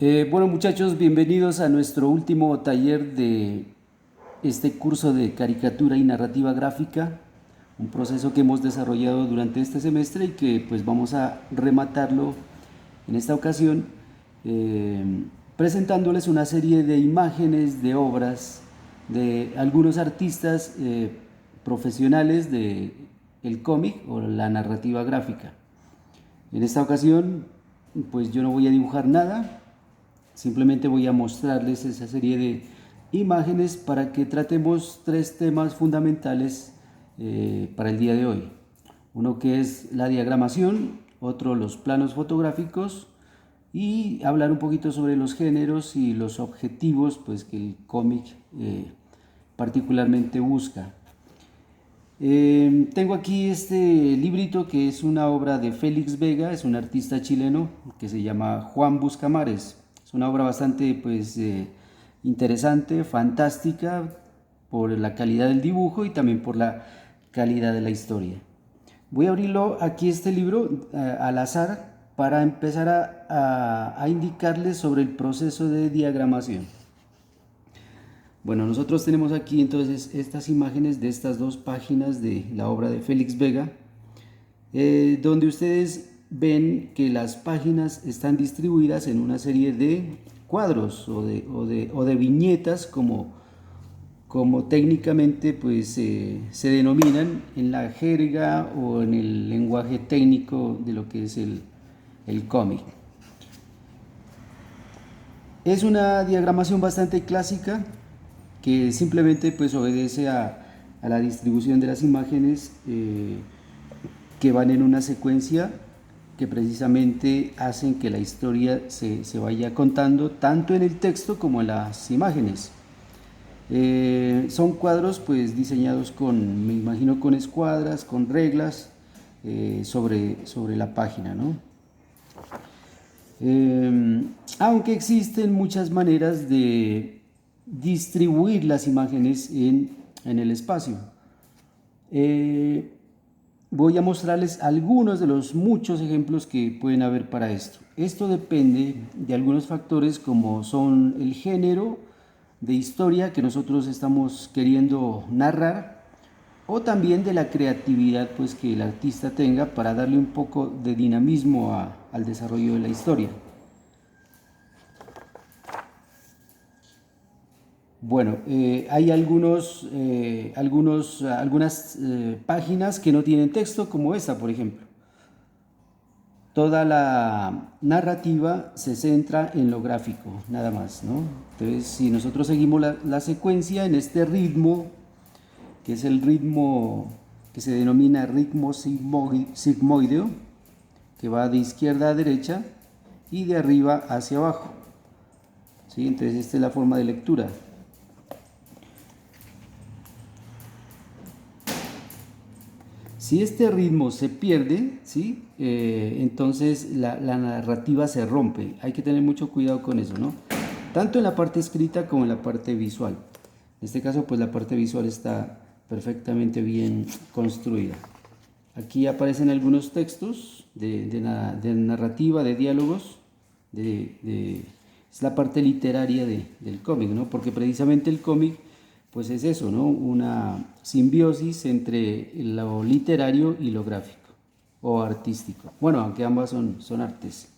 Bueno muchachos, bienvenidos a nuestro último taller de este curso de caricatura y narrativa gráfica, un proceso que hemos desarrollado durante este semestre y que pues vamos a rematarlo en esta ocasión eh, presentándoles una serie de imágenes de obras de algunos artistas profesionales de el cómic o la narrativa gráfica. En esta ocasión pues yo no voy a dibujar nada. Simplemente voy a mostrarles esa serie de imágenes para que tratemos tres temas fundamentales para el día de hoy. Uno que es la diagramación, otro los planos fotográficos y hablar un poquito sobre los géneros y los objetivos pues, que el cómic particularmente busca. Tengo aquí este librito que es una obra de Félix Vega, es un artista chileno que se llama Juan Buscamares. Es una obra bastante pues, interesante, fantástica por la calidad del dibujo y también por la calidad de la historia. Voy a abrirlo aquí este libro al azar para empezar a indicarles sobre el proceso de diagramación. Bueno, nosotros tenemos aquí entonces estas imágenes de estas dos páginas de la obra de Félix Vega, donde ustedes ven que las páginas están distribuidas en una serie de cuadros o de viñetas como técnicamente pues, se denominan en la jerga o en el lenguaje técnico de lo que es el cómic. Es una diagramación bastante clásica que simplemente pues obedece a la distribución de las imágenes que van en una secuencia que precisamente hacen que la historia se vaya contando tanto en el texto como en las imágenes. Son cuadros pues diseñados me imagino con escuadras, con reglas sobre la página, ¿no? Aunque existen muchas maneras de distribuir las imágenes en el espacio. Voy a mostrarles algunos de los muchos ejemplos que pueden haber para esto. Esto depende de algunos factores como son el género de historia que nosotros estamos queriendo narrar o también de la creatividad pues, que el artista tenga para darle un poco de dinamismo al desarrollo de la historia. Bueno, hay algunas páginas que no tienen texto, como esta, por ejemplo. Toda la narrativa se centra en lo gráfico, nada más, ¿no? Entonces, si nosotros seguimos la secuencia en este ritmo, que es el ritmo que se denomina ritmo sigmoideo, que va de izquierda a derecha y de arriba hacia abajo, ¿sí? Entonces, esta es la forma de lectura. Si este ritmo se pierde, ¿sí? Entonces la narrativa se rompe. Hay que tener mucho cuidado con eso, ¿no? Tanto en la parte escrita como en la parte visual. En este caso, pues la parte visual está perfectamente bien construida. Aquí aparecen algunos textos de narrativa, de diálogos, es la parte literaria del cómic, ¿no? Porque precisamente el cómic pues es eso, ¿no? Una simbiosis entre lo literario y lo gráfico o artístico. Bueno, aunque ambas son artes.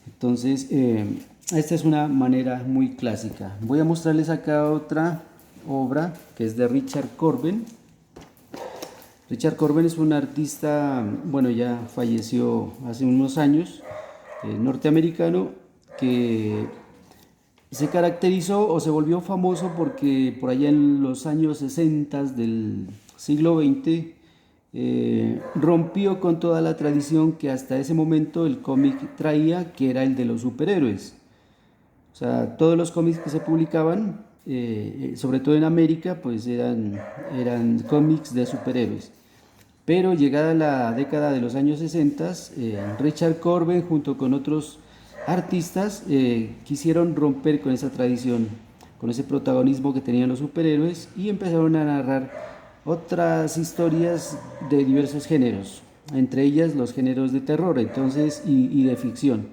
Entonces, esta es una manera muy clásica. Voy a mostrarles acá otra obra que es de Richard Corbin. Richard Corbin es un artista, bueno, ya falleció hace unos años, norteamericano, que se caracterizó o se volvió famoso porque por allá en los años 60 del siglo XX rompió con toda la tradición que hasta ese momento el cómic traía, que era el de los superhéroes. O sea, todos los cómics que se publicaban, sobre todo en América, pues eran cómics de superhéroes. Pero llegada la década de los años 60, Richard Corbin junto con otros artistas quisieron romper con esa tradición, con ese protagonismo que tenían los superhéroes y empezaron a narrar otras historias de diversos géneros, entre ellas los géneros de terror y de ficción.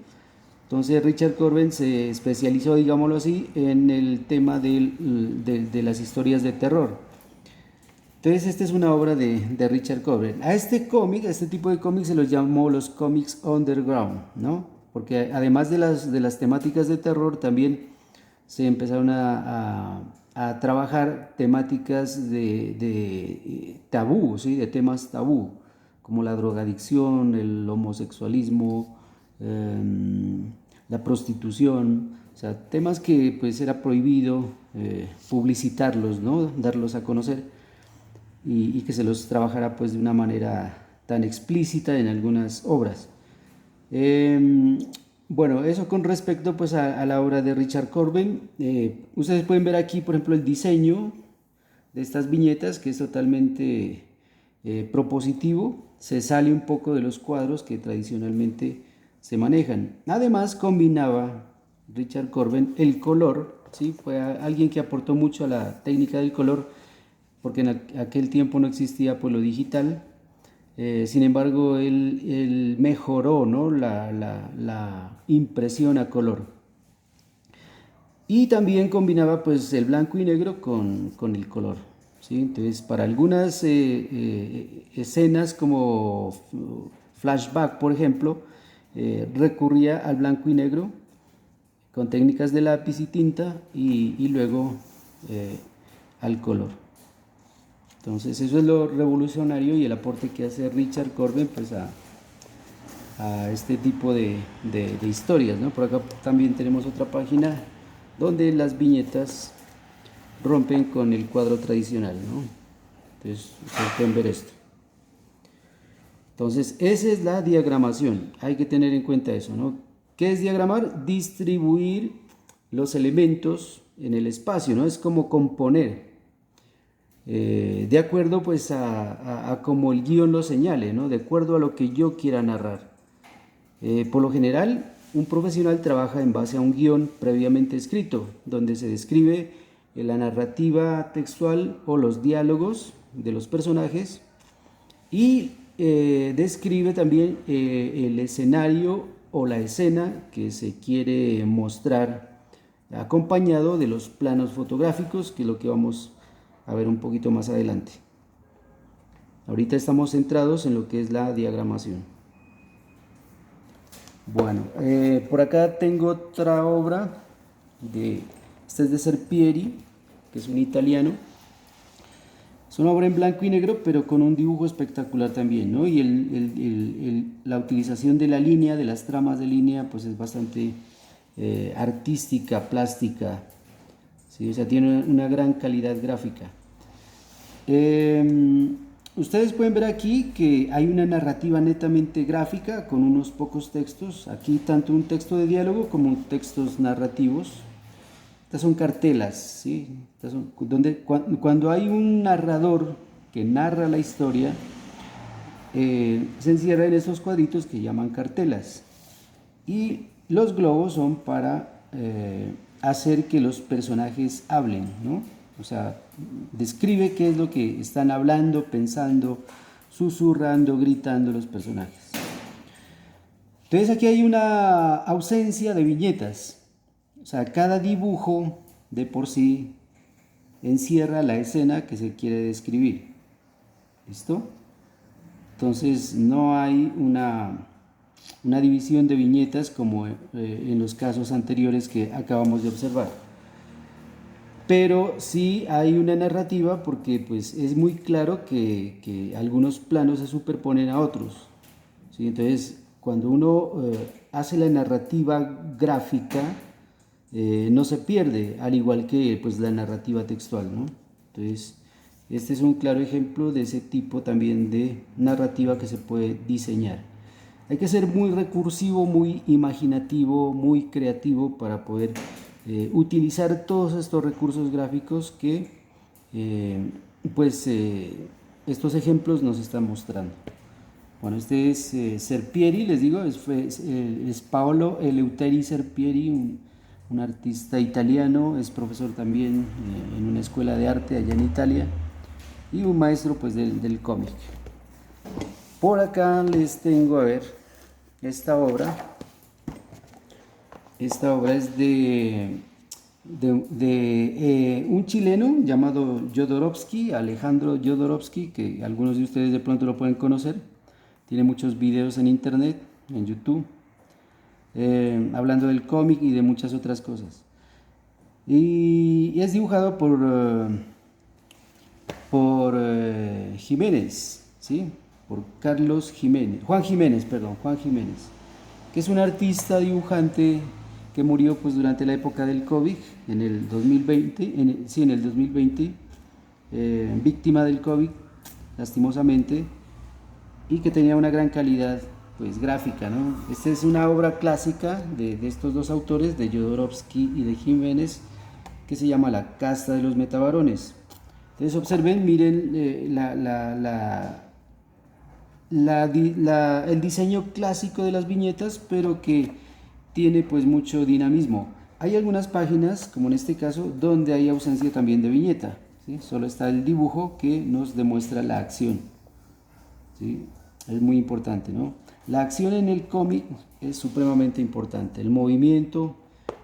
Entonces Richard Corben se especializó, digámoslo así, en el tema de las historias de terror. Entonces esta es una obra de Richard Corben. A este cómic, a este tipo de cómics se los llamó los cómics underground, ¿no? Porque además de las temáticas de terror, también se empezaron a trabajar temáticas de tabú, ¿sí? De temas tabú, como la drogadicción, el homosexualismo, la prostitución, o sea, temas que pues era prohibido publicitarlos, ¿no? Darlos a conocer y que se los trabajara pues de una manera tan explícita en algunas obras. Eh, bueno, eso con respecto pues a la obra de Richard Corben. Ustedes pueden ver aquí, por ejemplo, el diseño de estas viñetas, que es totalmente propositivo. Se sale un poco de los cuadros que tradicionalmente se manejan. Además, combinaba Richard Corben el color, ¿sí? Fue alguien que aportó mucho a la técnica del color, porque en aquel tiempo no existía pues, lo digital. Sin embargo, él mejoró, ¿no? la impresión a color. Y también combinaba pues, el blanco y negro con el color. ¿Sí? Entonces, para algunas escenas como flashback, por ejemplo, recurría al blanco y negro con técnicas de lápiz y tinta y luego al color. Entonces eso es lo revolucionario y el aporte que hace Richard Corben pues, a este tipo de historias, ¿no? Por acá también tenemos otra página donde las viñetas rompen con el cuadro tradicional, ¿no? Entonces ustedes pueden ver esto. Entonces esa es la diagramación, hay que tener en cuenta eso, ¿no? ¿Qué es diagramar? Distribuir los elementos en el espacio, ¿no? Es como componer. De acuerdo pues a como el guión lo señale, ¿no? De acuerdo a lo que yo quiera narrar. Por lo general, un profesional trabaja en base a un guión previamente escrito, donde se describe la narrativa textual o los diálogos de los personajes y describe también el escenario o la escena que se quiere mostrar, acompañado de los planos fotográficos, que es lo que vamos a ver un poquito más adelante. Ahorita estamos centrados en lo que es la diagramación. Bueno, por acá tengo otra obra, esta es de Serpieri, que es un italiano. Es una obra en blanco y negro, pero con un dibujo espectacular también, ¿no? Y la utilización de la línea, de las tramas de línea, pues es bastante artística, plástica, ¿sí? O sea, tiene una gran calidad gráfica. Ustedes pueden ver aquí que hay una narrativa netamente gráfica con unos pocos textos. Aquí tanto un texto de diálogo como textos narrativos. Estas son cartelas, ¿sí? Cuando hay un narrador que narra la historia, se encierra en estos cuadritos que llaman cartelas. Y los globos son para hacer que los personajes hablen, ¿no? O sea, describe qué es lo que están hablando, pensando, susurrando, gritando los personajes. Entonces aquí hay una ausencia de viñetas. O sea, cada dibujo de por sí encierra la escena que se quiere describir. ¿Listo? Entonces no hay una división de viñetas como en los casos anteriores que acabamos de observar. Pero sí hay una narrativa porque pues, es muy claro que algunos planos se superponen a otros, ¿sí? Entonces, cuando uno hace la narrativa gráfica, no se pierde, al igual que pues, la narrativa textual, ¿no? Entonces, este es un claro ejemplo de ese tipo también de narrativa que se puede diseñar. Hay que ser muy recursivo, muy imaginativo, muy creativo para poder utilizar todos estos recursos gráficos que estos ejemplos nos están mostrando. Bueno, este es Serpieri, les digo, es Paolo Eleuteri Serpieri, un artista italiano, es profesor también en una escuela de arte allá en Italia y un maestro pues del cómic. Por acá les tengo a ver esta obra Esta obra es de un chileno llamado Jodorowsky, Alejandro Jodorowsky, que algunos de ustedes de pronto lo pueden conocer. Tiene muchos videos en internet, en YouTube, hablando del cómic y de muchas otras cosas. Y es dibujado por Jiménez, ¿sí? Por Carlos Jiménez, Juan Jiménez, perdón, Juan Jiménez, que es un artista dibujante que murió pues durante la época del COVID, en el 2020, en el 2020, víctima del COVID, lastimosamente, y que tenía una gran calidad pues gráfica, ¿no? Esta es una obra clásica de estos dos autores, de Jodorowsky y de Jiménez, que se llama La casta de los metabarones. Entonces observen, miren el diseño clásico de las viñetas, pero que tiene pues mucho dinamismo. Hay algunas páginas, como en este caso, donde hay ausencia también de viñeta, ¿sí? Solo está el dibujo que nos demuestra la acción, ¿sí? Es muy importante, ¿no? La acción en el cómic es supremamente importante, el movimiento,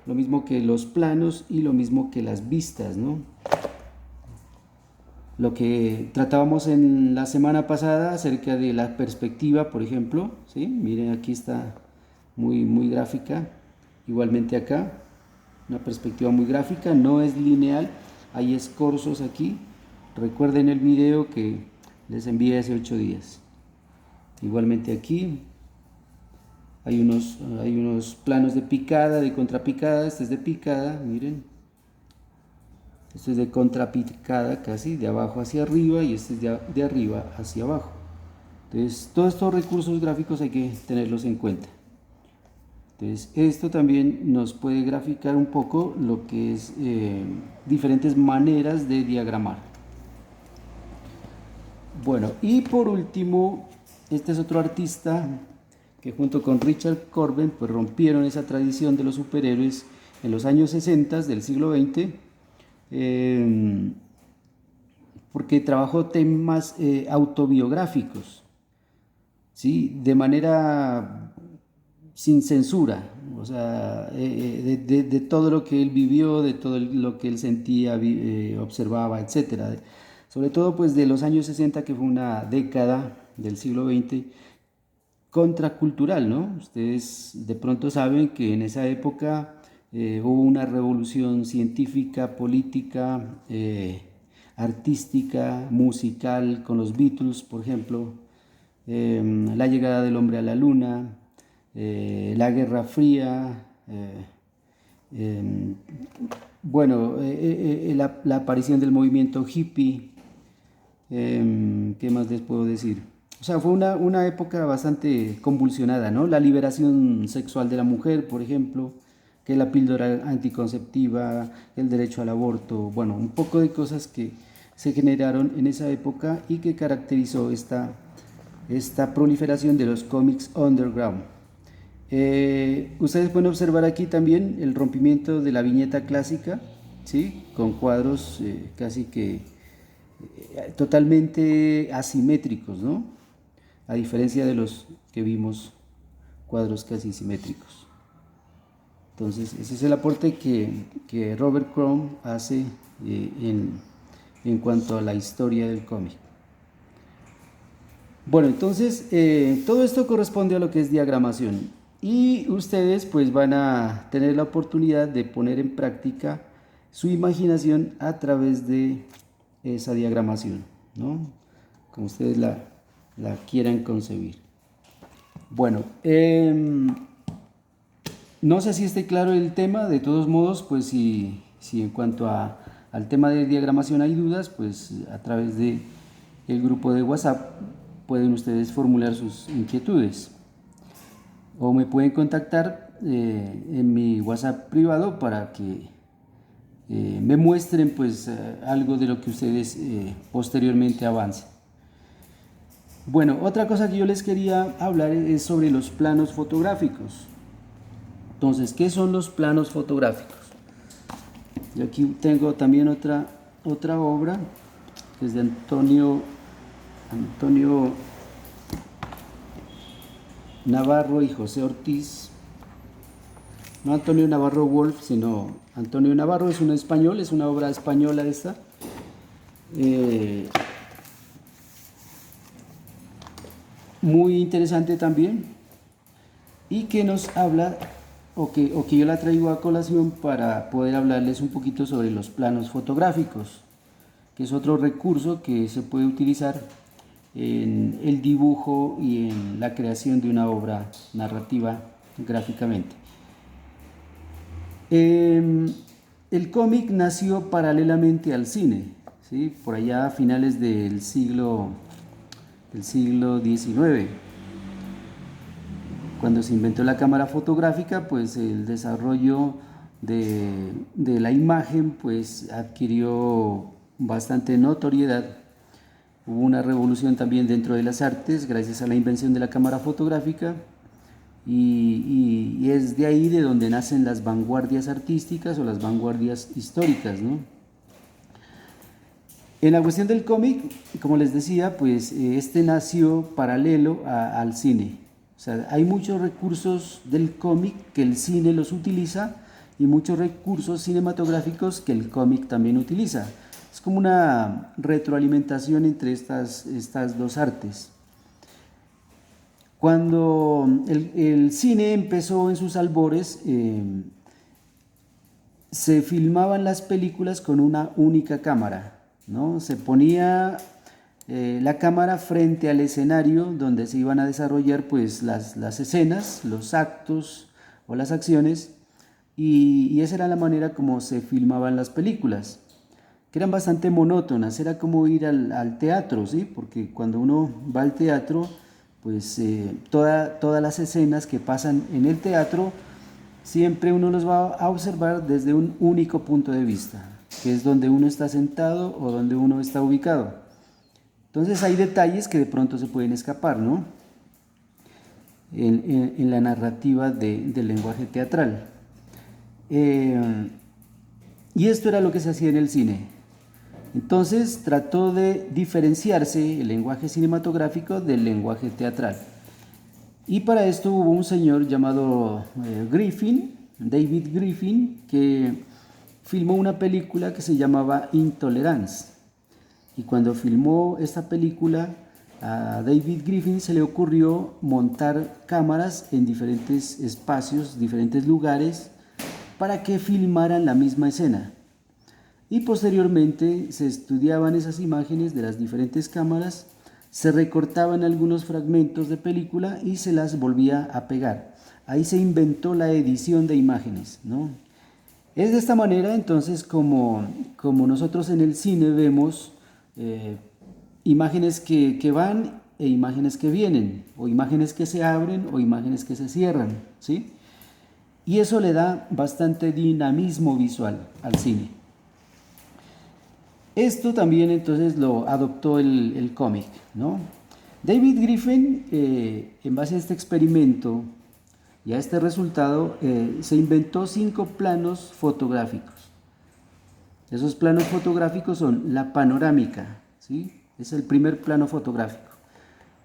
lo mismo que los planos y lo mismo que las vistas, ¿no? Lo que tratábamos en la semana pasada acerca de la perspectiva, por ejemplo, ¿sí? Miren, aquí está muy gráfica, igualmente acá, una perspectiva muy gráfica, no es lineal, hay escorzos aquí. Recuerden el video que les envié hace 8 días. Igualmente aquí hay unos planos de picada, de contrapicada. Este es de picada, miren. Este es de contrapicada casi, de abajo hacia arriba, y este es de arriba hacia abajo. Entonces, todos estos recursos gráficos hay que tenerlos en cuenta. Entonces, esto también nos puede graficar un poco lo que es diferentes maneras de diagramar. Bueno, y por último, este es otro artista que junto con Richard Corbin pues rompieron esa tradición de los superhéroes en los años 60 del siglo XX, porque trabajó temas autobiográficos, ¿sí? De manera sin censura, o sea, de todo lo que él vivió, de todo lo que él sentía, observaba, etcétera. Sobre todo pues de los años 60, que fue una década del siglo XX contracultural, ¿no? Ustedes de pronto saben que en esa época hubo una revolución científica, política, artística, musical, con los Beatles, por ejemplo, la llegada del hombre a la luna, la Guerra Fría, bueno, la aparición del movimiento hippie, ¿qué más les puedo decir? O sea, fue una época bastante convulsionada, ¿no? La liberación sexual de la mujer, por ejemplo, que la píldora anticonceptiva, el derecho al aborto, bueno, un poco de cosas que se generaron en esa época y que caracterizó esta proliferación de los cómics underground. Ustedes pueden observar aquí también el rompimiento de la viñeta clásica, ¿sí? Con cuadros casi que totalmente asimétricos, ¿no? A diferencia de los que vimos, cuadros casi simétricos. Entonces, ese es el aporte que Robert Crumb hace en cuanto a la historia del cómic. Bueno, entonces, todo esto corresponde a lo que es diagramación. Y ustedes pues van a tener la oportunidad de poner en práctica su imaginación a través de esa diagramación, ¿no? Como ustedes la quieran concebir. Bueno, no sé si esté claro el tema. De todos modos, pues si en cuanto al tema de diagramación hay dudas, pues a través de el grupo de WhatsApp pueden ustedes formular sus inquietudes, o me pueden contactar en mi WhatsApp privado para que me muestren pues algo de lo que ustedes posteriormente avancen. Bueno, otra cosa que yo les quería hablar es sobre los planos fotográficos. Entonces, ¿qué son los planos fotográficos? Y aquí tengo también otra obra, que es de Antonio Navarro y José Ortiz. no Antonio Navarro Wolf, sino Antonio Navarro, es un español, es una obra española esta. Muy interesante también, y que nos habla, o que yo la traigo a colación para poder hablarles un poquito sobre los planos fotográficos, que es otro recurso que se puede utilizar en el dibujo y en la creación de una obra narrativa gráficamente. El cómic nació paralelamente al cine, ¿sí? Por allá a finales del siglo XIX. Cuando se inventó la cámara fotográfica, pues el desarrollo de la imagen pues adquirió bastante notoriedad. Hubo una revolución también dentro de las artes gracias a la invención de la cámara fotográfica, y es de ahí de donde nacen las vanguardias artísticas o las vanguardias históricas, ¿no? En la cuestión del cómic, como les decía, pues este nació paralelo al cine. O sea, hay muchos recursos del cómic que el cine los utiliza y muchos recursos cinematográficos que el cómic también utiliza. Es como una retroalimentación entre estas dos artes. Cuando el cine empezó en sus albores, se filmaban las películas con una única cámara, ¿no? Se ponía la cámara frente al escenario donde se iban a desarrollar pues las escenas, los actos o las acciones, y esa era la manera como se filmaban las películas, que eran bastante monótonas. Era como ir al teatro, ¿sí? Porque cuando uno va al teatro, pues todas las escenas que pasan en el teatro, siempre uno los va a observar desde un único punto de vista, que es donde uno está sentado o donde uno está ubicado. Entonces hay detalles que de pronto se pueden escapar, ¿no? En la narrativa del lenguaje teatral. Y esto era lo que se hacía en el cine. Entonces trató de diferenciarse el lenguaje cinematográfico del lenguaje teatral. Y para esto hubo un señor llamado David Griffin, que filmó una película que se llamaba Intolerance. Y cuando filmó esta película, a David Griffin se le ocurrió montar cámaras en diferentes espacios, diferentes lugares, para que filmaran la misma escena. Y posteriormente se estudiaban esas imágenes de las diferentes cámaras, se recortaban algunos fragmentos de película y se las volvía a pegar. Ahí se inventó la edición de imágenes, ¿no? Es de esta manera entonces como nosotros en el cine vemos imágenes que van e imágenes que vienen, o imágenes que se abren o imágenes que se cierran, ¿sí? Y eso le da bastante dinamismo visual al cine. Esto también entonces lo adoptó el cómic, ¿no? David Griffin, en base a este experimento y a este resultado, se inventó 5 planos fotográficos. Esos planos fotográficos son la panorámica, ¿sí? Es el primer plano fotográfico.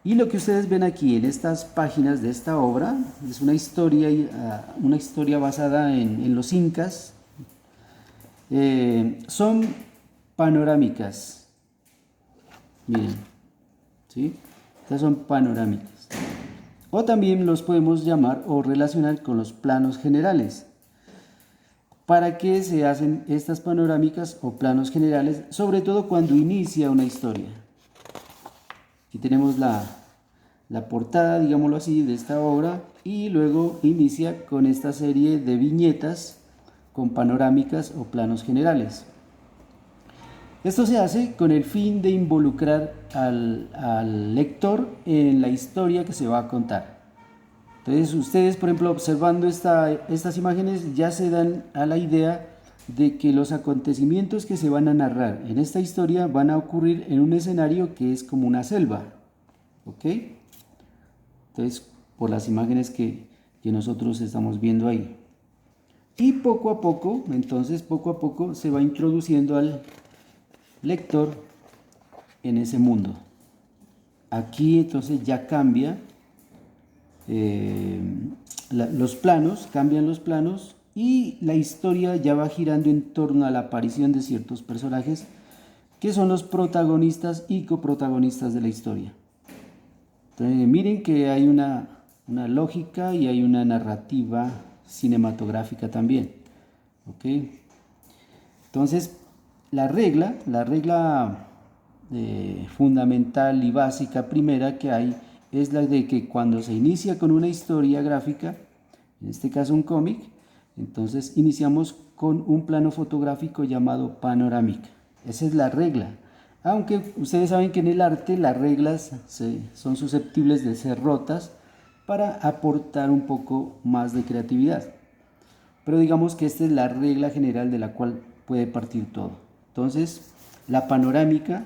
Y lo que ustedes ven aquí en estas páginas de esta obra es una historia basada en los incas. Son panorámicas. Miren, ¿sí? Estas son panorámicas. O también los podemos llamar o relacionar con los planos generales. ¿Para qué se hacen estas panorámicas o planos generales? Sobre todo cuando inicia una historia. Aquí tenemos la portada, digámoslo así, de esta obra, y luego inicia con esta serie de viñetas con panorámicas o planos generales. Esto se hace con el fin de involucrar al lector en la historia que se va a contar. Entonces ustedes, por ejemplo, observando estas imágenes, ya se dan a la idea de que los acontecimientos que se van a narrar en esta historia van a ocurrir en un escenario que es como una selva, ¿ok? Entonces, por las imágenes que nosotros estamos viendo ahí. Y poco a poco se va introduciendo al lector en ese mundo. Aquí entonces ya cambia los planos, cambian los planos y la historia ya va girando en torno a la aparición de ciertos personajes que son los protagonistas y coprotagonistas de la historia. Entonces, miren que hay una lógica y hay una narrativa cinematográfica también. ¿Ok? Entonces, la regla fundamental y básica primera que hay es la de que cuando se inicia con una historia gráfica, en este caso un cómic, entonces iniciamos con un plano fotográfico llamado panorámica. Esa es la regla. Aunque ustedes saben que en el arte las reglas son susceptibles de ser rotas para aportar un poco más de creatividad. Pero digamos que esta es la regla general de la cual puede partir todo. Entonces, la panorámica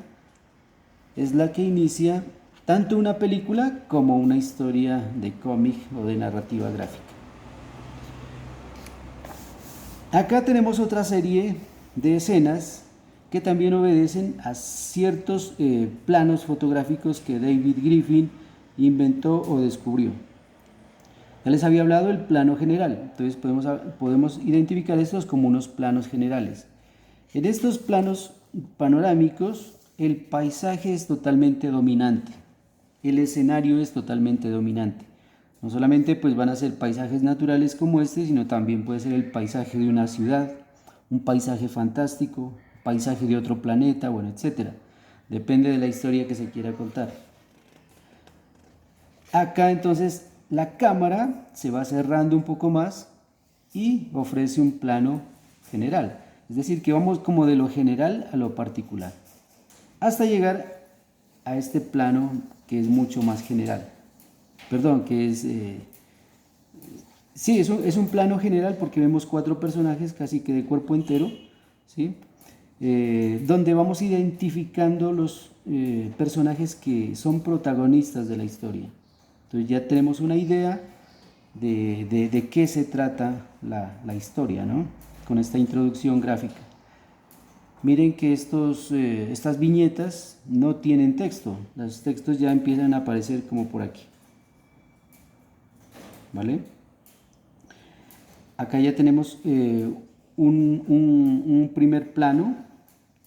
es la que inicia tanto una película como una historia de cómic o de narrativa gráfica. Acá tenemos otra serie de escenas que también obedecen a ciertos planos fotográficos que David Griffin inventó o descubrió. Ya les había hablado del plano general, entonces podemos identificar estos como unos planos generales. En estos planos panorámicos, el paisaje es totalmente dominante, el escenario es totalmente dominante. No solamente pues van a ser paisajes naturales como este, sino también puede ser el paisaje de una ciudad, un paisaje fantástico, paisaje de otro planeta, bueno, etcétera. Depende de la historia que se quiera contar. Acá entonces la cámara se va cerrando un poco más y ofrece un plano general. Es decir, que vamos como de lo general a lo particular, hasta llegar a este plano que es mucho más general. Perdón, que es... sí, es un plano general porque vemos 4 personajes casi que de cuerpo entero, ¿sí? Donde vamos identificando los personajes que son protagonistas de la historia. Entonces ya tenemos una idea de qué se trata la historia, ¿no? Con esta introducción gráfica. Miren que estas viñetas no tienen texto, los textos ya empiezan a aparecer como por aquí. ¿Vale? Acá ya tenemos un primer plano,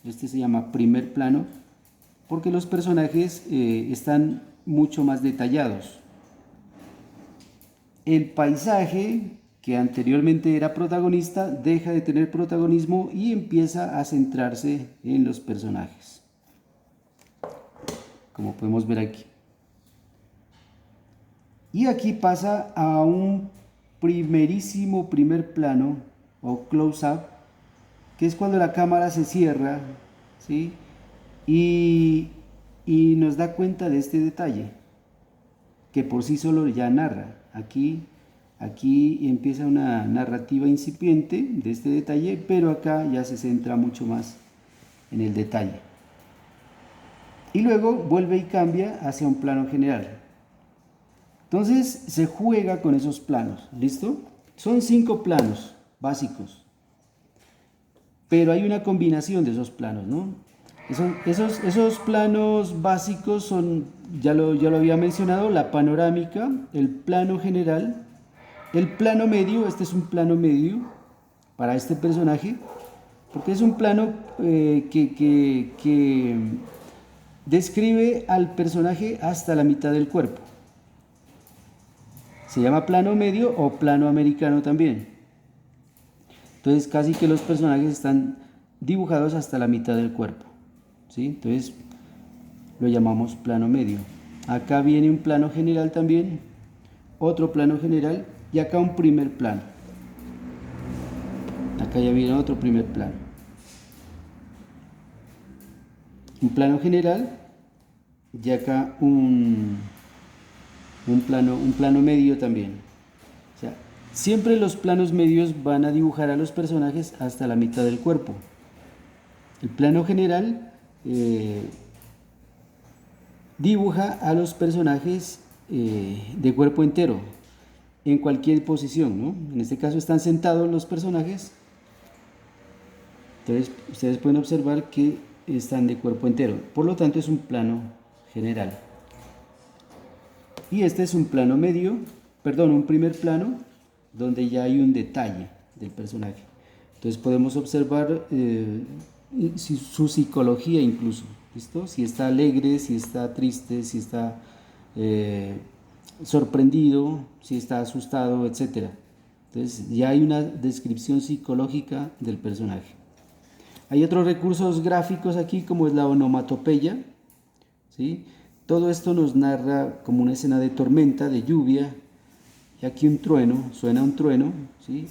este se llama primer plano, porque los personajes están mucho más detallados. El paisaje, que anteriormente era protagonista, deja de tener protagonismo y empieza a centrarse en los personajes, como podemos ver aquí. Y aquí pasa a un primer plano o close-up, que es cuando la cámara se cierra, ¿sí? Y nos da cuenta de este detalle, que por sí solo ya narra. Aquí empieza una narrativa incipiente de este detalle, pero acá ya se centra mucho más en el detalle. Y luego vuelve y cambia hacia un plano general. Entonces se juega con esos planos, ¿listo? Son 5 planos básicos, pero hay una combinación de esos planos, ¿no? Esos planos básicos son, ya lo había mencionado, la panorámica, el plano general, el plano medio. Este es un plano medio para este personaje, porque es un plano que describe al personaje hasta la mitad del cuerpo. Se llama plano medio o plano americano también. Entonces casi que los personajes están dibujados hasta la mitad del cuerpo, ¿sí? Entonces lo llamamos plano medio. Acá viene un plano general también, otro plano general y acá un primer plano. Acá ya viene otro primer plano. Un plano general y acá un plano medio también. O sea, siempre los planos medios van a dibujar a los personajes hasta la mitad del cuerpo. El plano general dibuja a los personajes de cuerpo entero, en cualquier posición, ¿no? En este caso están sentados los personajes. Entonces ustedes pueden observar que están de cuerpo entero. Por lo tanto es un plano general. Y este es un plano medio, que es un plano perdón, un primer plano donde ya hay un detalle del personaje. Entonces podemos observar su psicología incluso, ¿listo? Si está alegre, si está triste, si está sorprendido, si está asustado, etc. Entonces ya hay una descripción psicológica del personaje. Hay otros recursos gráficos aquí como es la onomatopeya, ¿sí? Todo esto nos narra como una escena de tormenta, de lluvia, y aquí un trueno, suena un trueno, ¿sí?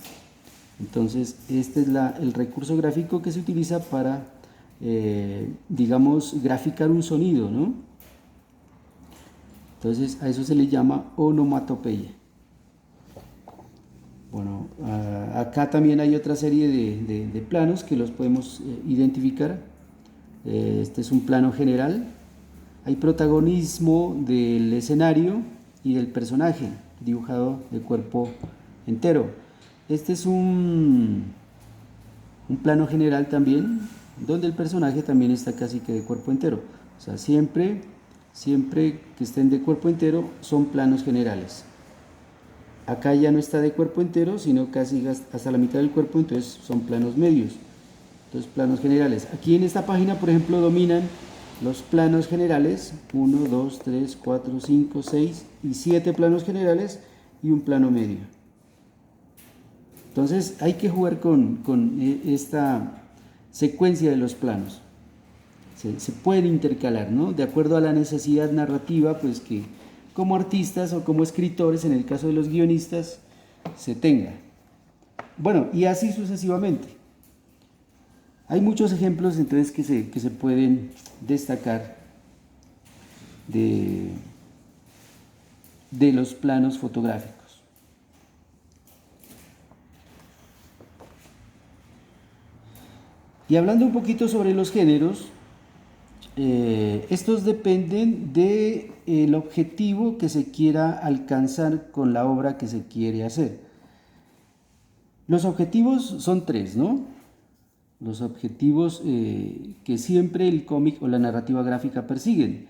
Entonces este es el recurso gráfico que se utiliza para, digamos, graficar un sonido, ¿no? Entonces a eso se le llama onomatopeya. Bueno, acá también hay otra serie de planos que los podemos identificar. Este es un plano general. Hay protagonismo del escenario y del personaje dibujado de cuerpo entero. Este es un plano general también, donde el personaje también está casi que de cuerpo entero. O sea, siempre que estén de cuerpo entero son planos generales. Acá ya no está de cuerpo entero, sino casi hasta la mitad del cuerpo, entonces son planos medios. Entonces, planos generales. Aquí en esta página, por ejemplo, dominan los planos generales, 1, 2, 3, 4, 5, 6 y 7 planos generales y un plano medio. Entonces hay que jugar con esta secuencia de los planos. Se pueden intercalar, ¿no? De acuerdo a la necesidad narrativa, pues que como artistas o como escritores, en el caso de los guionistas, se tenga. Bueno, y así sucesivamente. Hay muchos ejemplos entonces que se pueden destacar de los planos fotográficos. Y hablando un poquito sobre los géneros, estos dependen del objetivo que se quiera alcanzar con la obra que se quiere hacer. Los objetivos son tres, ¿no? Los objetivos que siempre el cómic o la narrativa gráfica persiguen.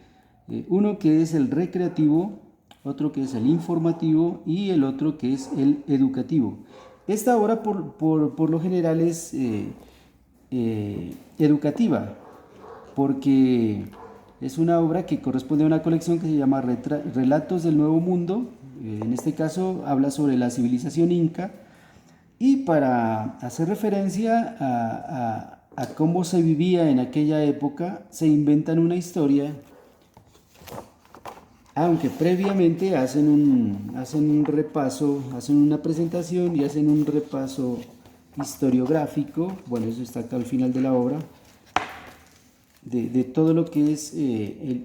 Uno que es el recreativo, otro que es el informativo y el otro que es el educativo. Esta obra por lo general es educativa, porque es una obra que corresponde a una colección que se llama Relatos del Nuevo Mundo. En este caso habla sobre la civilización inca, y para hacer referencia a cómo se vivía en aquella época, se inventan una historia, aunque previamente hacen un repaso, hacen una presentación y hacen un repaso historiográfico. Bueno, eso está acá al final de la obra, de todo lo que es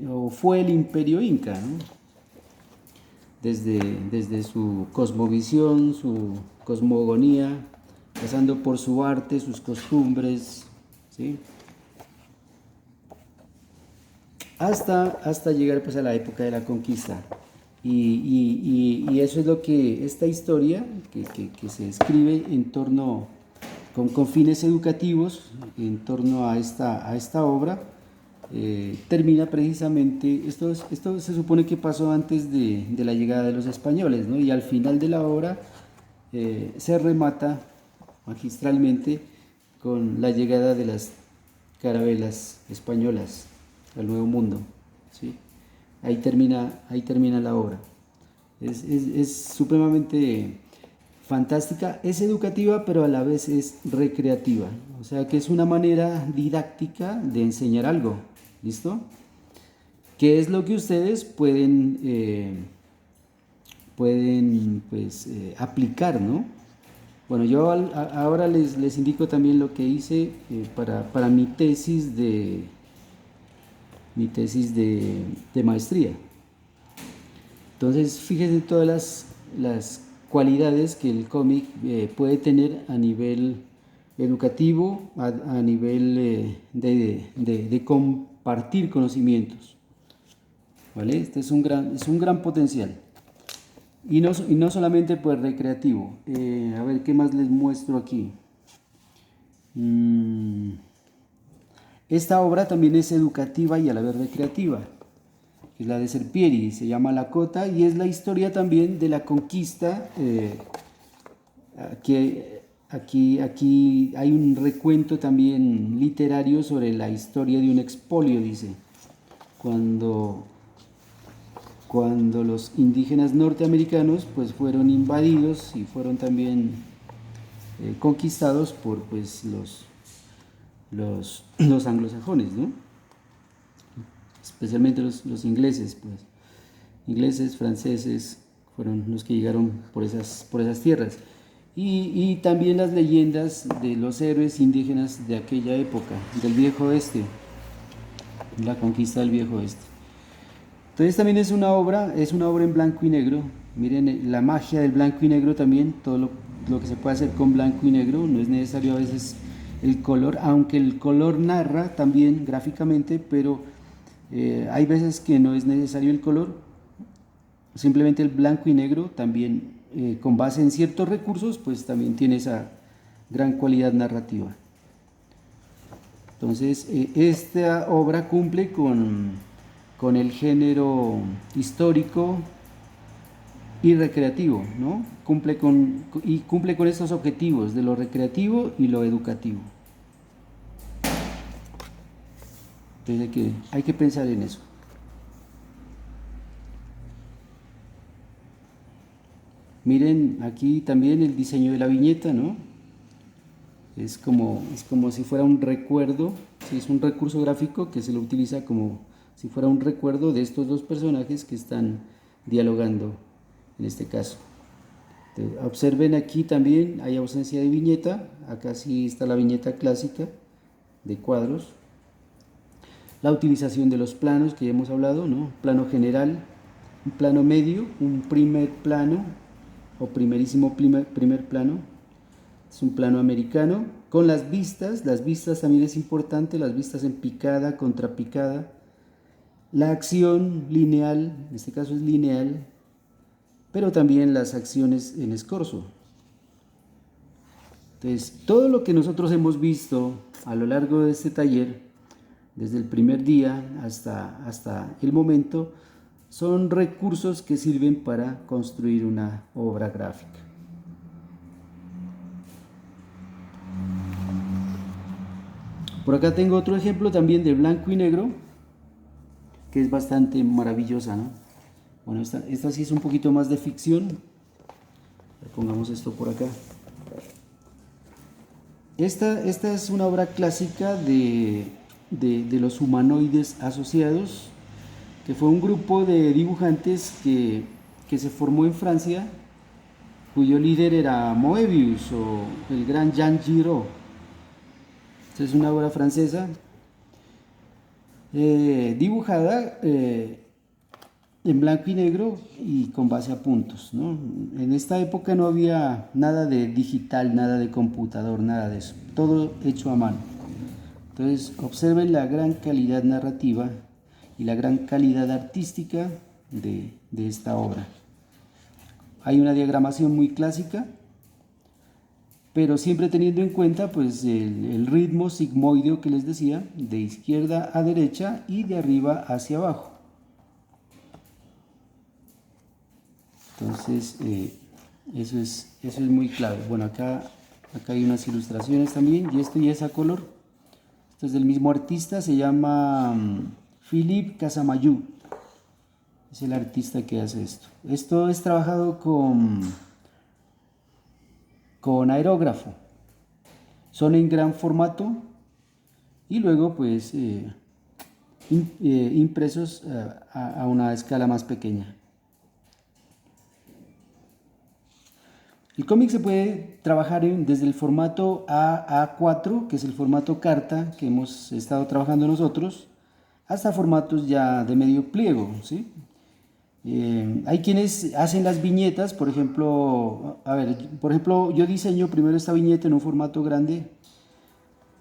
o fue el imperio inca, ¿no? Desde su cosmovisión, su cosmogonía, pasando por su arte, sus costumbres, ¿sí? Hasta llegar pues a la época de la conquista. Y eso es lo que esta historia que se escribe en torno, con fines educativos, en torno a esta obra, termina precisamente, esto se supone que pasó antes de la llegada de los españoles, ¿no? Y al final de la obra se remata magistralmente con la llegada de las carabelas españolas al Nuevo Mundo, ¿sí? Ahí termina la obra. Es supremamente fantástica, es educativa, pero a la vez es recreativa. O sea que es una manera didáctica de enseñar algo. ¿Listo? ¿Qué es lo que ustedes pueden pues, aplicar, ¿no? Bueno, yo ahora les indico también lo que hice para mi tesis de maestría. Entonces, fíjense todas las cualidades que el cómic puede tener a nivel educativo, a nivel de compartir conocimientos, ¿vale? Este es un gran potencial. Y no solamente pues recreativo. A ver, ¿qué más les muestro aquí? Esta obra también es educativa y a la vez recreativa. que es la de Serpieri, se llama La Cota, y es la historia también de la conquista. Aquí hay un recuento también literario sobre la historia de un expolio, dice, cuando, cuando los indígenas norteamericanos pues fueron invadidos y fueron también conquistados por pues los anglosajones, ¿no? Especialmente los ingleses, pues ingleses, franceses fueron los que llegaron por esas tierras. Y también las leyendas de los héroes indígenas de aquella época, del Viejo Oeste, la conquista del Viejo Oeste. Entonces también es una obra en blanco y negro. Miren la magia del blanco y negro también, todo lo que se puede hacer con blanco y negro, no es necesario a veces el color, aunque el color narra también gráficamente, pero hay veces que no es necesario el color, simplemente el blanco y negro también, con base en ciertos recursos, pues también tiene esa gran cualidad narrativa. Entonces, esta obra cumple con el género histórico y recreativo, ¿no? Cumple con estos objetivos de lo recreativo y lo educativo. Entonces hay que pensar en eso. Miren aquí también el diseño de la viñeta, ¿no? Es como si fuera un recuerdo, ¿sí? Es un recurso gráfico que se lo utiliza como si fuera un recuerdo de estos dos personajes que están dialogando en este caso. Entonces, observen aquí también hay ausencia de viñeta, acá sí está la viñeta clásica de cuadros. La utilización de los planos que ya hemos hablado, ¿no? Plano general, un plano medio, un primer plano o primerísimo primer plano. Es un plano americano con las vistas también es importante, las vistas en picada, contrapicada. La acción lineal, en este caso es lineal, pero también las acciones en escorzo. Entonces, todo lo que nosotros hemos visto a lo largo de este taller, desde el primer día hasta el momento, son recursos que sirven para construir una obra gráfica. Por acá tengo otro ejemplo también de blanco y negro, que es bastante maravillosa, ¿no? Bueno, esta sí es un poquito más de ficción. Pongamos esto por acá. Esta es una obra clásica de los humanoides asociados, que fue un grupo de dibujantes que se formó en Francia, cuyo líder era Moebius o el gran Jean Giraud. Esta es una obra francesa dibujada en blanco y negro y con base a puntos, ¿no? En esta época no había nada de digital, nada de computador, nada de eso, todo hecho a mano. Entonces observen la gran calidad narrativa y la gran calidad artística de esta obra. Hay una diagramación muy clásica, pero siempre teniendo en cuenta pues el ritmo sigmoideo que les decía, de izquierda a derecha y de arriba hacia abajo. Entonces eso es muy clave. Bueno, acá hay unas ilustraciones también, y esto ya es a color. Esto es del mismo artista, se llama Philippe Casamayou. Es el artista que hace esto. Esto es trabajado con aerógrafo. Son en gran formato y luego pues impresos a una escala más pequeña. El cómic se puede trabajar desde el formato A4, que es el formato carta que hemos estado trabajando nosotros, hasta formatos ya de medio pliego, ¿sí? Hay quienes hacen las viñetas, por ejemplo, yo diseño primero esta viñeta en un formato grande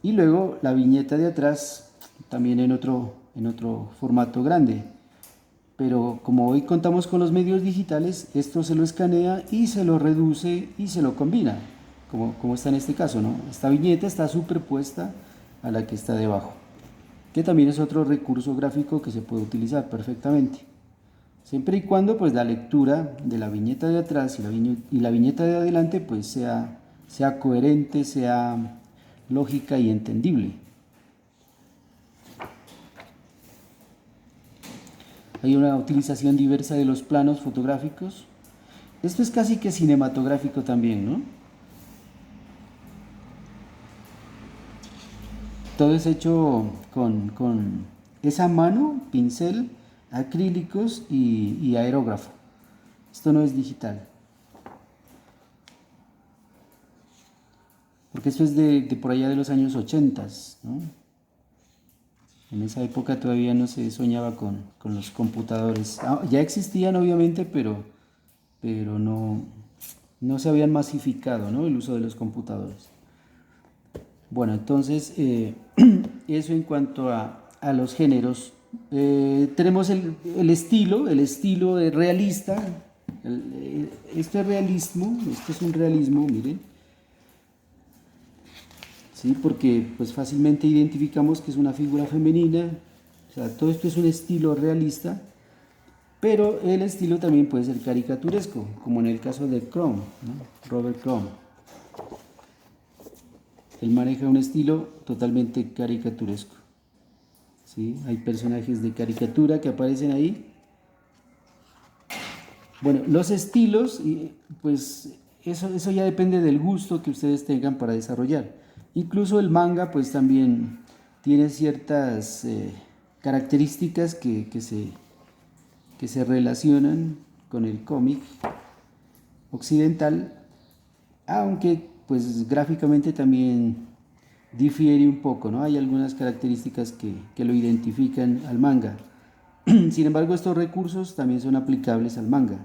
y luego la viñeta de atrás también en otro formato grande. Pero como hoy contamos con los medios digitales, esto se lo escanea y se lo reduce y se lo combina, como está en este caso, ¿no? Esta viñeta está superpuesta a la que está debajo. que también es otro recurso gráfico que se puede utilizar perfectamente. Siempre y cuando pues la lectura de la viñeta de atrás y la viñeta de adelante pues sea coherente, sea lógica y entendible. Hay una utilización diversa de los planos fotográficos. Esto es casi que cinematográfico también, ¿no? Todo es hecho con esa mano, pincel, acrílicos y aerógrafo. Esto no es digital. Porque esto es de por allá de los años 80, ¿no? En esa época todavía no se soñaba con los computadores. Ya existían obviamente, pero no se habían masificado, ¿no?, el uso de los computadores. Bueno, entonces eso en cuanto a los géneros. Tenemos el estilo realista. Esto es realismo, esto es un realismo, miren. ¿Sí? Porque pues fácilmente identificamos que es una figura femenina. O sea, todo esto es un estilo realista, pero el estilo también puede ser caricaturesco, como en el caso de Crumb, ¿no? Robert Crumb. Él maneja un estilo totalmente caricaturesco. ¿Sí? Hay personajes de caricatura que aparecen ahí. Bueno, los estilos, pues eso ya depende del gusto que ustedes tengan para desarrollar. Incluso el manga pues también tiene ciertas características que se relacionan con el cómic occidental, aunque pues gráficamente también difiere un poco, ¿no? Hay algunas características que lo identifican al manga. Sin embargo, estos recursos también son aplicables al manga.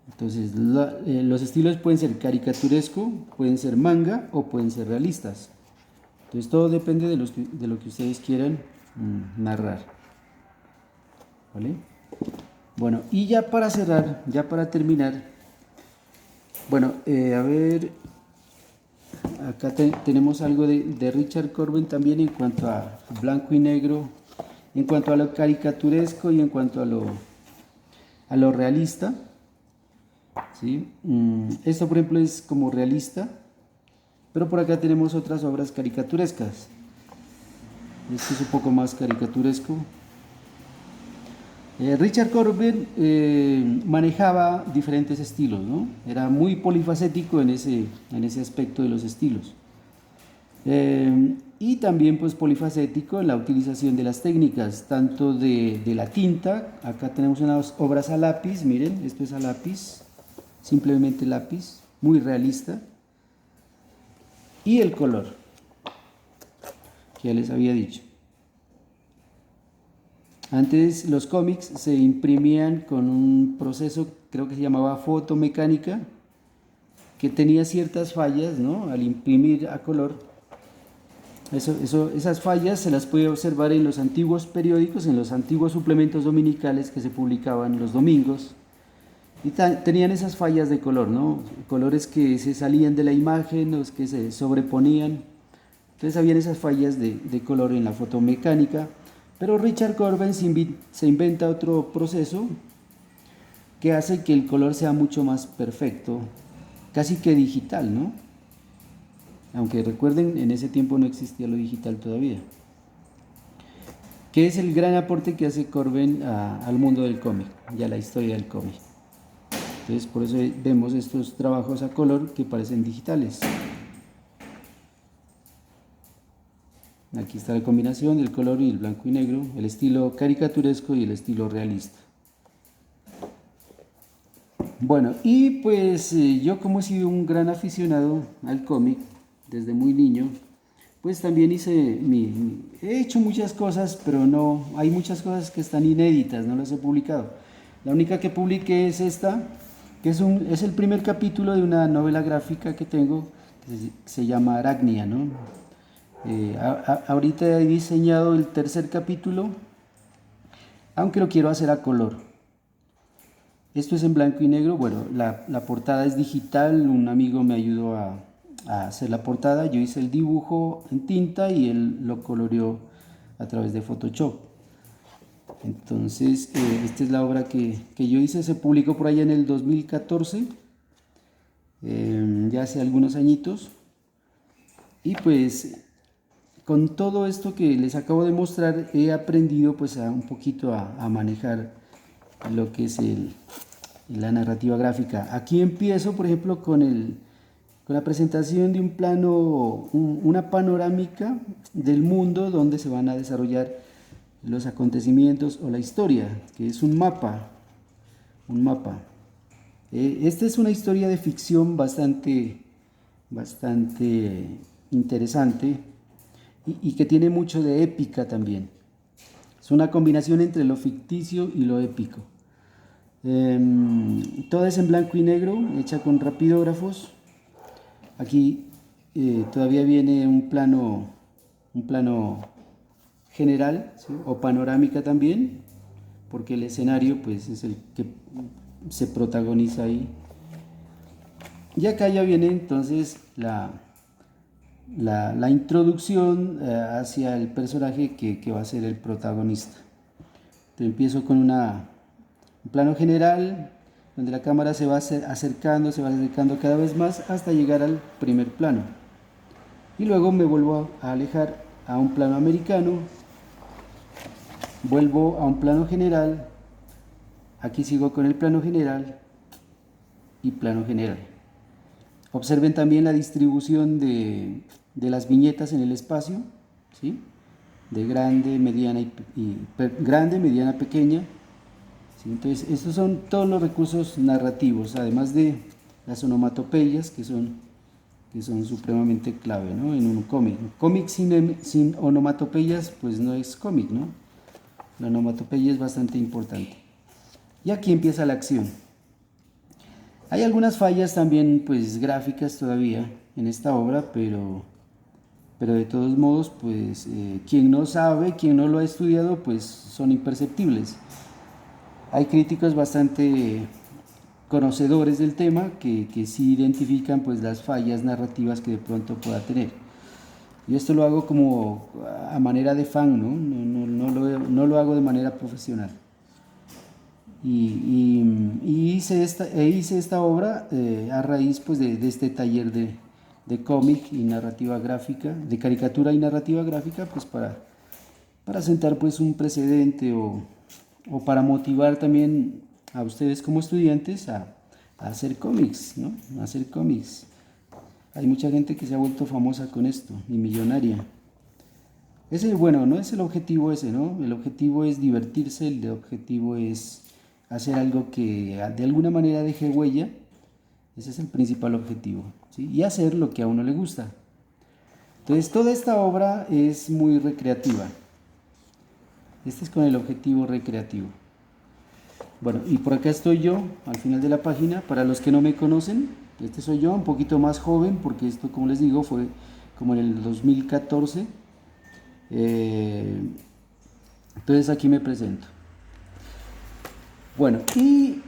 Entonces, los estilos pueden ser caricaturesco, pueden ser manga o pueden ser realistas. Entonces, todo depende de lo que ustedes quieran narrar. ¿Vale? Bueno, y ya para cerrar, ya para terminar, bueno, a ver, acá tenemos algo de Richard Corbin también en cuanto a blanco y negro, en cuanto a lo caricaturesco y en cuanto a lo realista. ¿Sí? Esto por ejemplo es como realista, pero por acá tenemos otras obras caricaturescas. Este es un poco más caricaturesco. Richard Corbin manejaba diferentes estilos, ¿no? Era muy polifacético en ese aspecto de los estilos. Y también pues polifacético en la utilización de las técnicas, tanto de la tinta. Acá tenemos unas obras a lápiz, miren, esto es a lápiz, simplemente lápiz, muy realista. Y el color, que ya les había dicho. Antes los cómics se imprimían con un proceso, creo que se llamaba fotomecánica, que tenía ciertas fallas, ¿no?, al imprimir a color. Esas fallas se las puede observar en los antiguos periódicos, en los antiguos suplementos dominicales que se publicaban los domingos. Y tenían esas fallas de color, ¿no?, colores que se salían de la imagen, los que se sobreponían. Entonces habían esas fallas de color en la fotomecánica. Pero Richard Corbin se inventa otro proceso que hace que el color sea mucho más perfecto, casi que digital, ¿no? Aunque recuerden, en ese tiempo no existía lo digital todavía. ¿Qué es el gran aporte que hace Corbin al mundo del cómic y a la historia del cómic? Entonces, por eso vemos estos trabajos a color que parecen digitales. Aquí está la combinación del color y el blanco y negro, el estilo caricaturesco y el estilo realista. Bueno, y pues yo, como he sido un gran aficionado al cómic desde muy niño, pues también he hecho muchas cosas, pero no, hay muchas cosas que están inéditas, no las he publicado. La única que publiqué es esta, que es el primer capítulo de una novela gráfica que tengo, que se llama Aracnia, ¿no? Ahorita he diseñado el tercer capítulo, aunque lo quiero hacer a color. Esto es en blanco y negro. Bueno, la portada es digital. Un amigo me ayudó a hacer la portada. Yo hice el dibujo en tinta y él lo coloreó a través de Photoshop. Entonces, esta es la obra que yo hice, se publicó por allá en el 2014, ya hace algunos añitos. Y pues con todo esto que les acabo de mostrar, he aprendido pues un poquito a manejar lo que es la narrativa gráfica. Aquí empiezo, por ejemplo, con la presentación de un plano, una panorámica del mundo donde se van a desarrollar los acontecimientos o la historia, que es un mapa. Un mapa. Esta es una historia de ficción bastante interesante y que tiene mucho de épica también. Es una combinación entre lo ficticio y lo épico. Toda es en blanco y negro, hecha con rapidógrafos. Aquí todavía viene un plano general, ¿sí? O panorámica también, porque el escenario pues es el que se protagoniza ahí. Y acá ya viene entonces la introducción hacia el personaje que va a ser el protagonista. Entonces empiezo con un plano general, donde la cámara se va acercando cada vez más hasta llegar al primer plano. Y luego me vuelvo a alejar a un plano americano, vuelvo a un plano general, aquí sigo con el plano general y plano general. Observen también la distribución de las viñetas en el espacio, ¿sí? De grande, mediana grande, mediana, pequeña. ¿Sí? Entonces, estos son todos los recursos narrativos, además de las onomatopeyas, que son supremamente clave, ¿no? En un cómic. Un cómic sin onomatopeyas, pues no es cómic, ¿no? La onomatopeya es bastante importante. Y aquí empieza la acción. Hay algunas fallas también, pues, gráficas todavía en esta obra, pero de todos modos, pues, quien no sabe, quien no lo ha estudiado, pues, son imperceptibles. Hay críticos bastante conocedores del tema que sí identifican, pues, las fallas narrativas que de pronto pueda tener. Yo esto lo hago como a manera de fan, ¿no? No lo hago de manera profesional. Y hice esta obra a raíz, pues, de este taller de cómic y narrativa gráfica, de caricatura y narrativa gráfica, pues para sentar, pues, un precedente o para motivar también a ustedes como estudiantes a hacer cómics, ¿no? A hacer cómics. Hay mucha gente que se ha vuelto famosa con esto y millonaria. Bueno, no es el objetivo ese, ¿no? El objetivo es divertirse, el objetivo es hacer algo que de alguna manera deje huella. Ese es el principal objetivo, ¿sí? Y hacer lo que a uno le gusta. Entonces, toda esta obra es muy recreativa. Este es con el objetivo recreativo. Bueno, y por acá estoy yo, al final de la página. Para los que no me conocen, este soy yo, un poquito más joven, porque esto, como les digo, fue como en el 2014. Entonces aquí me presento. Bueno, y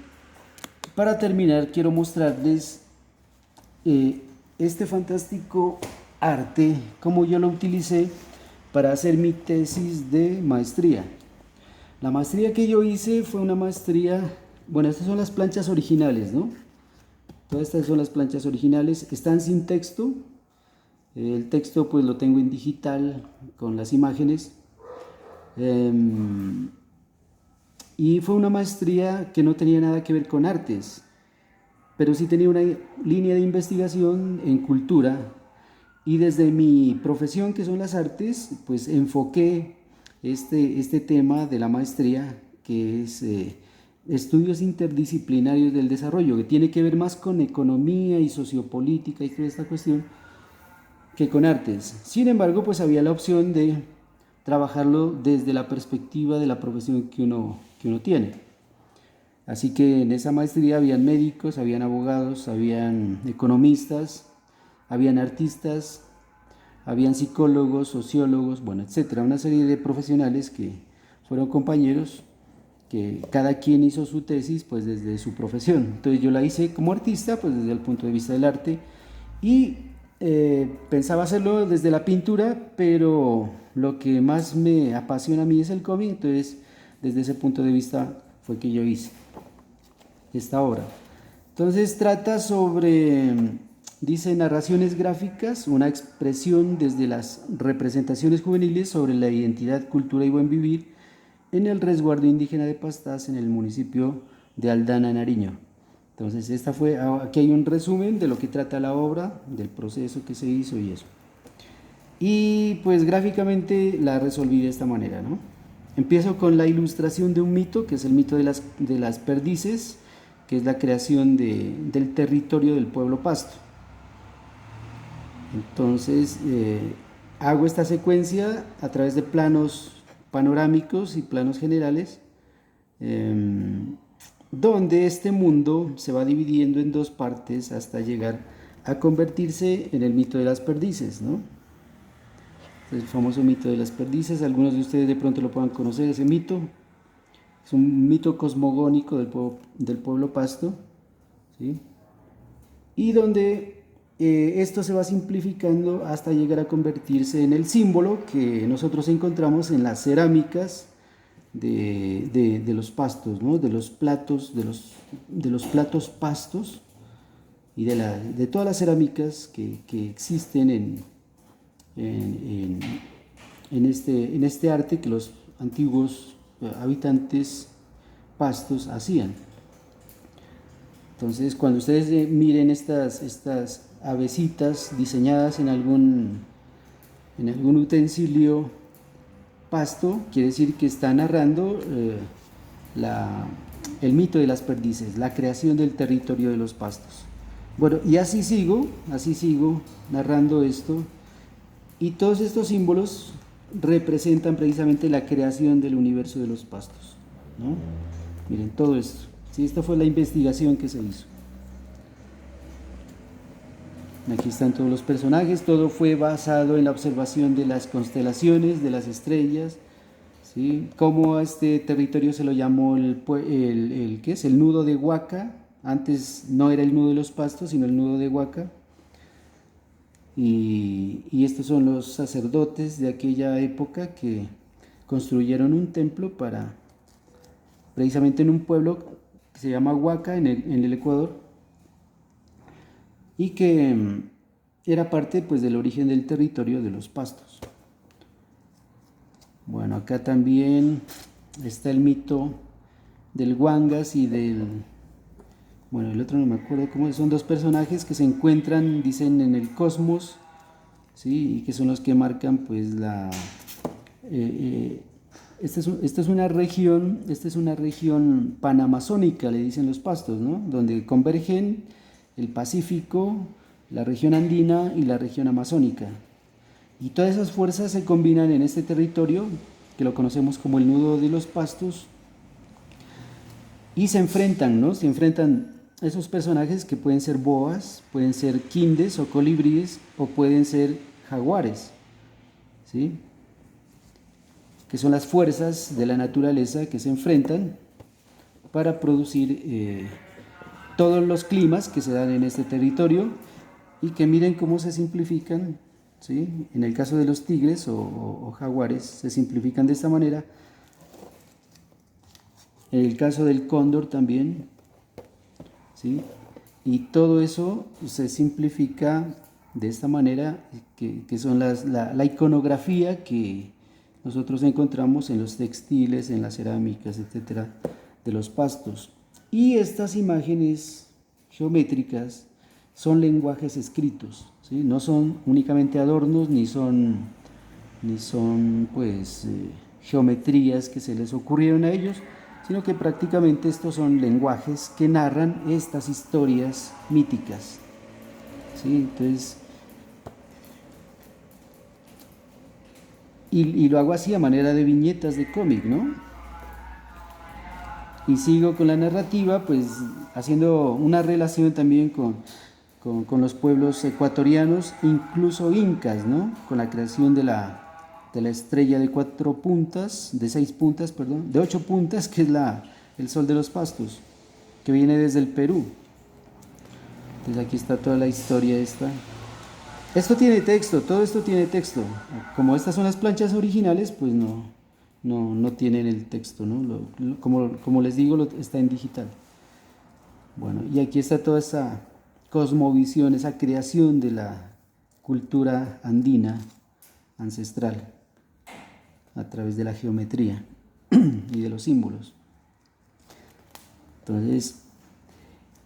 para terminar quiero mostrarles este fantástico arte, como yo lo utilicé para hacer mi tesis de maestría. La maestría que yo hice fue una maestría, bueno, estas son las planchas originales, ¿no? Todas estas son las planchas originales, están sin texto. El texto pues lo tengo en digital con las imágenes. Y fue una maestría que no tenía nada que ver con artes, pero sí tenía una línea de investigación en cultura. Y desde mi profesión, que son las artes, pues enfoqué este tema de la maestría, que es estudios interdisciplinarios del desarrollo, que tiene que ver más con economía y sociopolítica y toda esta cuestión que con artes. Sin embargo, pues había la opción de trabajarlo desde la perspectiva de la profesión que uno tiene. Así que en esa maestría habían médicos, habían abogados, habían economistas, habían artistas, habían psicólogos, sociólogos, bueno, etcétera, una serie de profesionales que fueron compañeros, que cada quien hizo su tesis pues desde su profesión. Entonces yo la hice como artista, pues desde el punto de vista del arte, y pensaba hacerlo desde la pintura, pero lo que más me apasiona a mí es el cómic, entonces desde ese punto de vista fue que yo hice esta obra. Entonces trata sobre, dice, narraciones gráficas, una expresión desde las representaciones juveniles sobre la identidad, cultura y buen vivir en el resguardo indígena de Pastaza, en el municipio de Aldana, Nariño. Entonces aquí hay un resumen de lo que trata la obra, del proceso que se hizo y eso. Y pues gráficamente la resolví de esta manera, ¿no? Empiezo con la ilustración de un mito, que es el mito de las perdices, que es la creación del territorio del pueblo Pasto. Entonces hago esta secuencia a través de planos panorámicos y planos generales, donde este mundo se va dividiendo en dos partes hasta llegar a convertirse en el mito de las perdices, ¿no? El famoso mito de las perdices, algunos de ustedes de pronto lo puedan conocer, ese mito. Es un mito cosmogónico del pueblo Pasto, ¿sí? Y donde esto se va simplificando hasta llegar a convertirse en el símbolo que nosotros encontramos en las cerámicas de los pastos, ¿no? De los platos, de los platos pastos y de todas las cerámicas que existen en este arte que los antiguos habitantes pastos hacían. Entonces, cuando ustedes miren estas avecitas diseñadas en algún utensilio pasto, quiere decir que está narrando el mito de las perdices, la creación del territorio de los pastos. Bueno, y así sigo narrando esto, y todos estos símbolos representan precisamente la creación del universo de los pastos, ¿no? Miren todo esto. Sí, esta fue la investigación que se hizo. Aquí están todos los personajes, todo fue basado en la observación de las constelaciones, de las estrellas, ¿sí? Como a este territorio se lo llamó ¿qué es? El nudo de Huaca. Antes no era el nudo de los pastos, sino el nudo de Huaca. Y estos son los sacerdotes de aquella época que construyeron un templo precisamente en un pueblo que se llama Huaca, en el Ecuador, y que era parte pues del origen del territorio de los pastos. Bueno, acá también está el mito del Huangas y bueno, el otro no me acuerdo cómo es. Son dos personajes que se encuentran, dicen, en el cosmos, ¿sí? Y que son los que marcan pues esta es una región panamazónica, le dicen los pastos, ¿no? Donde convergen el Pacífico, la región andina y la región amazónica. Y todas esas fuerzas se combinan en este territorio, que lo conocemos como el nudo de los pastos, y se enfrentan, ¿no? Se enfrentan esos personajes que pueden ser boas, pueden ser quindes o colibríes, o pueden ser jaguares, ¿sí? Que son las fuerzas de la naturaleza que se enfrentan para producir todos los climas que se dan en este territorio, y que miren cómo se simplifican, ¿sí? En el caso de los tigres o jaguares se simplifican de esta manera. En el caso del cóndor también, ¿sí? Y todo eso se simplifica de esta manera, que son la iconografía que nosotros encontramos en los textiles, en las cerámicas, etcétera, de los pastos. Y estas imágenes geométricas son lenguajes escritos, ¿sí? No son únicamente adornos, ni son pues geometrías que se les ocurrieron a ellos, sino que prácticamente estos son lenguajes que narran estas historias míticas, ¿sí? Entonces, y lo hago así a manera de viñetas de cómic, ¿no? Y sigo con la narrativa, pues haciendo una relación también con los pueblos ecuatorianos, incluso incas, ¿no? Con la creación de la estrella de 4 puntas, de 6 puntas, perdón, de 8 puntas, que es el sol de los pastos, que viene desde el Perú. Entonces aquí está toda la historia esta. Esto tiene texto, todo esto tiene texto. Como estas son las planchas originales, pues no tienen el texto, ¿no? Como les digo, está en digital. Bueno, y aquí está toda esa cosmovisión, esa creación de la cultura andina ancestral a través de la geometría y de los símbolos. Entonces,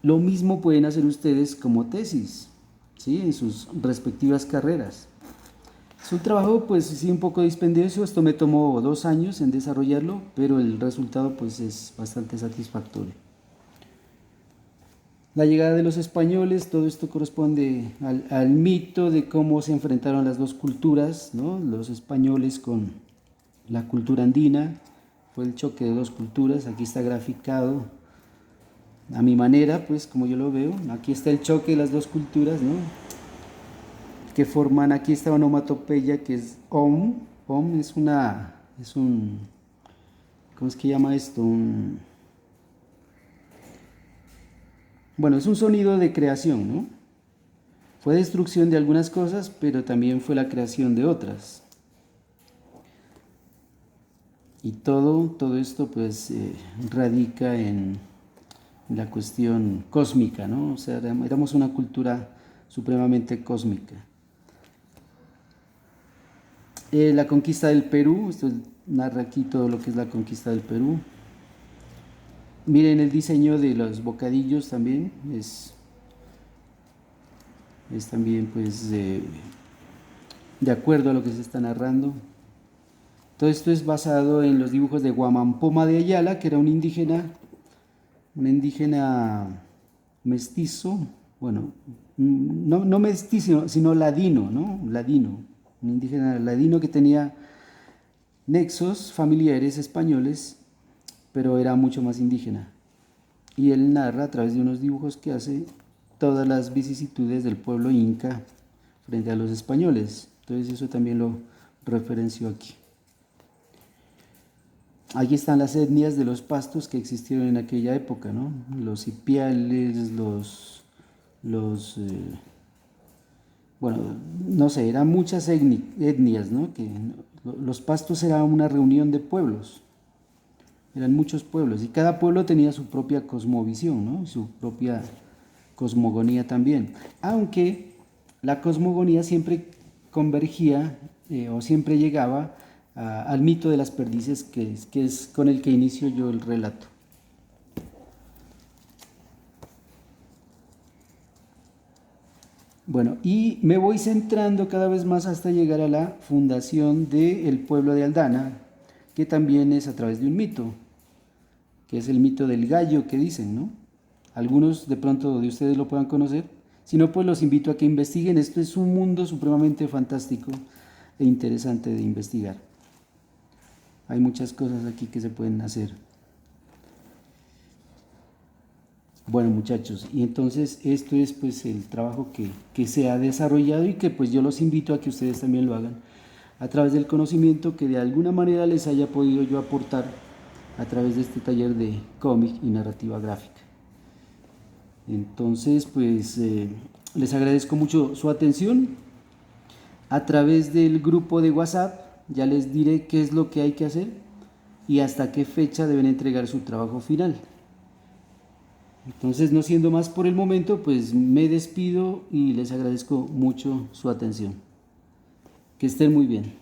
lo mismo pueden hacer ustedes como tesis, ¿sí? En sus respectivas carreras. Es un trabajo pues sí un poco dispendioso, esto me tomó 2 años en desarrollarlo, pero el resultado pues es bastante satisfactorio. La llegada de los españoles, todo esto corresponde al mito de cómo se enfrentaron las dos culturas, ¿no? Los españoles con la cultura andina, fue el choque de dos culturas, aquí está graficado a mi manera, pues como yo lo veo, aquí está el choque de las dos culturas, ¿no? Que forman, aquí esta onomatopeya que es om, om es un, ¿cómo es que llama esto? Bueno, es un sonido de creación, ¿no? Fue destrucción de algunas cosas, pero también fue la creación de otras. Y todo esto pues radica en la cuestión cósmica, ¿no? O sea, éramos una cultura supremamente cósmica. La conquista del Perú, esto narra aquí todo lo que es la conquista del Perú. Miren el diseño de los bocadillos también, es también pues de acuerdo a lo que se está narrando. Todo esto es basado en los dibujos de Guamampoma de Ayala, que era un indígena mestizo, bueno, no mestizo, sino ladino, ¿no? Ladino, un indígena ladino que tenía nexos familiares españoles, pero era mucho más indígena. Y él narra a través de unos dibujos que hace todas las vicisitudes del pueblo inca frente a los españoles. Entonces eso también lo referenció aquí. Aquí están las etnias de los pastos que existieron en aquella época, ¿no? Los ipiales, bueno, no sé, eran muchas etnias, ¿no? Que los pastos eran una reunión de pueblos, eran muchos pueblos, y cada pueblo tenía su propia cosmovisión, ¿no? Su propia cosmogonía también, aunque la cosmogonía siempre convergía o siempre llegaba al mito de las perdices, que es con el que inicio yo el relato. Bueno, y me voy centrando cada vez más hasta llegar a la fundación del pueblo de Aldana, que también es a través de un mito, que es el mito del gallo que dicen, ¿no? Algunos de pronto de ustedes lo puedan conocer, si no, pues los invito a que investiguen. Esto es un mundo supremamente fantástico e interesante de investigar. Hay muchas cosas aquí que se pueden hacer. Bueno, muchachos, y entonces esto es pues el trabajo que se ha desarrollado y que pues yo los invito a que ustedes también lo hagan a través del conocimiento que de alguna manera les haya podido yo aportar a través de este taller de cómic y narrativa gráfica. Entonces pues les agradezco mucho su atención. A través del grupo de WhatsApp ya les diré qué es lo que hay que hacer y hasta qué fecha deben entregar su trabajo final. Entonces, no siendo más por el momento, pues me despido y les agradezco mucho su atención. Que estén muy bien.